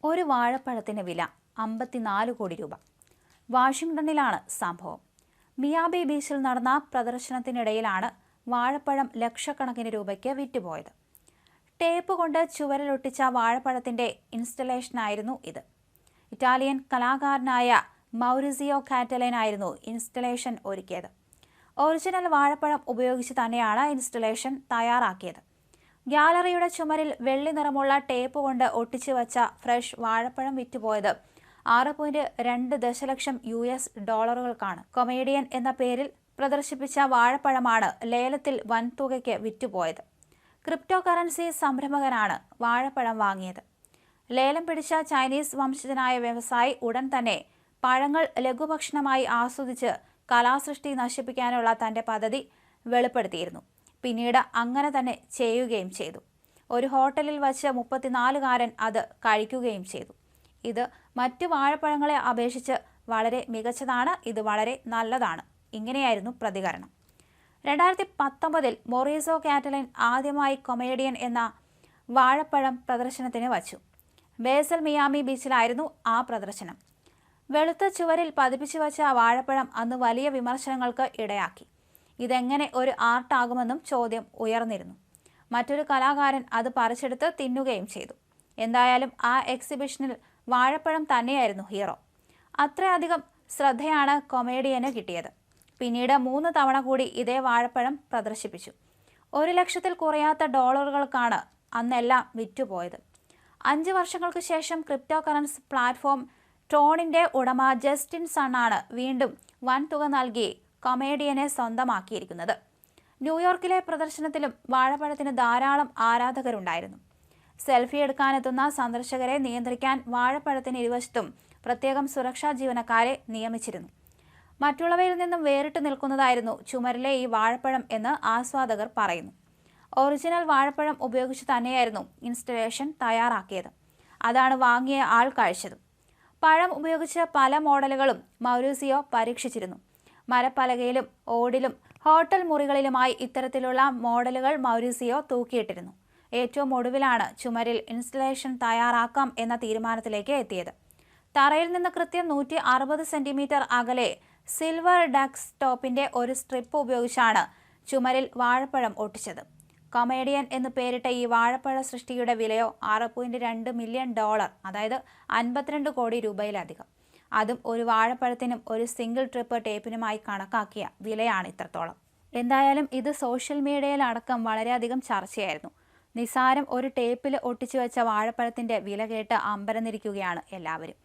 ഒരു വാഴപ്പഴത്തിന് വില 54 കോടി രൂപ. വാഷിംഗ്ടണിലാണ് സംഭവം. മിയാമി ബീച്ചിൽ നടന്ന പ്രദർശനത്തിനിടയിലാണ് വാഴപ്പഴം ലക്ഷക്കണക്കിന് രൂപയ്ക്ക് വിറ്റുപോയത്. ടേപ്പ് കൊണ്ട് ചുവരിലൊട്ടിച്ച വാഴപ്പഴത്തിന്റെ ഇൻസ്റ്റലേഷനായിരുന്നു ഇത്. ഇറ്റാലിയൻ കലാകാരനായ മൗറിസിയോ കാറ്റലനായിരുന്നു ഇൻസ്റ്റലേഷൻ ഒരുക്കിയത്. ഒറിജിനൽ വാഴപ്പഴം ഉപയോഗിച്ച് തന്നെയാണ് ഇൻസ്റ്റലേഷൻ തയ്യാറാക്കിയത്. ഗ്യാലറിയുടെ ചുമരിൽ വെള്ളി നിറമുള്ള ടേപ്പ് കൊണ്ട് ഒട്ടിച്ചു വച്ച ഫ്രഷ് വാഴപ്പഴം വിറ്റുപോയത് 6.2 ദശലക്ഷം US$. കൊമേഡിയൻ എന്ന പേരിൽ പ്രദർശിപ്പിച്ച വാഴപ്പഴമാണ് ലേലത്തിൽ വൻതുകയ്ക്ക് വിറ്റുപോയത്. ക്രിപ്റ്റോ കറൻസി സംരംഭകനാണ് വാഴപ്പഴം വാങ്ങിയത്. ലേലം പിടിച്ച ചൈനീസ് വംശജനായ വ്യവസായി ഉടൻ തന്നെ പഴങ്ങൾ ലഘുഭക്ഷണമായി ആസ്വദിച്ച് കലാസൃഷ്ടി നശിപ്പിക്കാനുള്ള തന്റെ പദ്ധതി വെളിപ്പെടുത്തിയിരുന്നു. പിന്നീട് അങ്ങനെ തന്നെ ചെയ്യുകയും ചെയ്തു. ഒരു ഹോട്ടലിൽ വച്ച് 34-കാരൻ അത് കഴിക്കുകയും ചെയ്തു. ഇത് മറ്റു വാഴപ്പഴങ്ങളെ അപേക്ഷിച്ച് വളരെ മികച്ചതാണ്, ഇത് വളരെ നല്ലതാണ്. ഇങ്ങനെയായിരുന്നു പ്രതികരണം. 2019-ൽ മൗറിസിയോ കാറ്റലൻ ആദ്യമായി കൊമേഡിയൻ എന്ന വാഴപ്പഴം പ്രദർശനത്തിന് വച്ചു. ബേസൽ മിയാമി ബീച്ചിലായിരുന്നു ആ പ്രദർശനം. വെളുത്ത ചുവരിൽ പതിപ്പിച്ചു വച്ച വാഴപ്പഴം അന്ന് വലിയ വിമർശനങ്ങൾക്ക് ഇടയാക്കി. ഇതെങ്ങനെ ഒരു ആർട്ടാകുമെന്നും ചോദ്യം ഉയർന്നിരുന്നു. മറ്റൊരു കലാകാരൻ അത് പറിച്ചെടുത്ത് തിന്നുകയും ചെയ്തു. എന്തായാലും ആ എക്സിബിഷനിൽ വാഴപ്പഴം തന്നെയായിരുന്നു ഹീറോ. അത്രയധികം ശ്രദ്ധയാണ് കൊമേഡിയന് കിട്ടിയത്. പിന്നീട് 3 തവണ കൂടി ഇതേ വാഴപ്പഴം പ്രദർശിപ്പിച്ചു. 1 ലക്ഷത്തിൽ കുറയാത്ത ഡോളറുകൾക്കാണ് അന്നെല്ലാം വിറ്റുപോയത്. 5 വർഷങ്ങൾക്ക് ശേഷം ക്രിപ്റ്റോ കറൻസി പ്ലാറ്റ്ഫോം ട്രോണിന്റെ ഉടമ ജസ്റ്റിൻ സണ്ണാണ് വീണ്ടും വൻതുക നൽകി കൊമേഡിയനെ സ്വന്തമാക്കിയിരിക്കുന്നത്. ന്യൂയോർക്കിലെ പ്രദർശനത്തിലും വാഴപ്പഴത്തിന് ധാരാളം ആരാധകരുണ്ടായിരുന്നു. സെൽഫി എടുക്കാനെത്തുന്ന സന്ദർശകരെ നിയന്ത്രിക്കാൻ വാഴപ്പഴത്തിന് ഇരുവശത്തും പ്രത്യേകം സുരക്ഷാ ജീവനക്കാരെ നിയമിച്ചിരുന്നു. മറ്റുള്ളവയിൽ നിന്നും വേറിട്ട് നിൽക്കുന്നതായിരുന്നു ചുമരിലെ ഈ വാഴപ്പഴം എന്ന് ആസ്വാദകർ പറയുന്നു. ഒറിജിനൽ വാഴപ്പഴം ഉപയോഗിച്ച് തന്നെയായിരുന്നു ഇൻസ്റ്റലേഷൻ തയ്യാറാക്കിയത്. അതാണ് വാങ്ങിയ ആൾ കഴിച്ചതും. പഴം ഉപയോഗിച്ച് പല മോഡലുകളും മൗറിസിയോ പരീക്ഷിച്ചിരുന്നു. മരപ്പലകയിലും ഓടിലും ഹോട്ടൽ മുറികളിലുമായി ഇത്തരത്തിലുള്ള മോഡലുകൾ മൗറിസിയോ തൂക്കിയിട്ടിരുന്നു. ഏറ്റവും ഒടുവിലാണ് ചുമരിൽ ഇൻസ്റ്റലേഷൻ തയ്യാറാക്കാം എന്ന തീരുമാനത്തിലേക്ക് എത്തിയത്. തറയിൽ നിന്ന് കൃത്യം 160 സെന്റിമീറ്റർ അകലെ സിൽവർ ഡക്സ് ടോപ്പിന്റെ ഒരു സ്ട്രിപ്പ് ഉപയോഗിച്ചാണ് ചുമരിൽ വാഴപ്പഴം ഒട്ടിച്ചത്. കൊമേഡിയൻ എന്ന് പേരിട്ട ഈ വാഴപ്പഴ സൃഷ്ടിയുടെ വിലയോ $6.2 മില്യൺ, അതായത് 52 കോടി രൂപയിലധികം. അതും ഒരു വാഴപ്പഴത്തിനും ഒരു സിംഗിൾ ട്രിപ്പ് ടേപ്പിനുമായി കണക്കാക്കിയ വിലയാണ് ഇത്രത്തോളം. എന്തായാലും ഇത് സോഷ്യൽ മീഡിയയിലടക്കം വളരെയധികം ചർച്ചയായിരുന്നു. നിസാരം ഒരു ടേപ്പിൽ ഒട്ടിച്ചു വെച്ച വാഴപ്പഴത്തിന്റെ വില കേട്ട് അമ്പരന്നിരിക്കുകയാണ് എല്ലാവരും.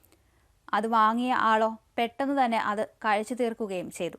അത് വാങ്ങിയ ആളോ പെട്ടെന്ന് തന്നെ അത് കഴിച്ചു തീർക്കുകയും ചെയ്തു.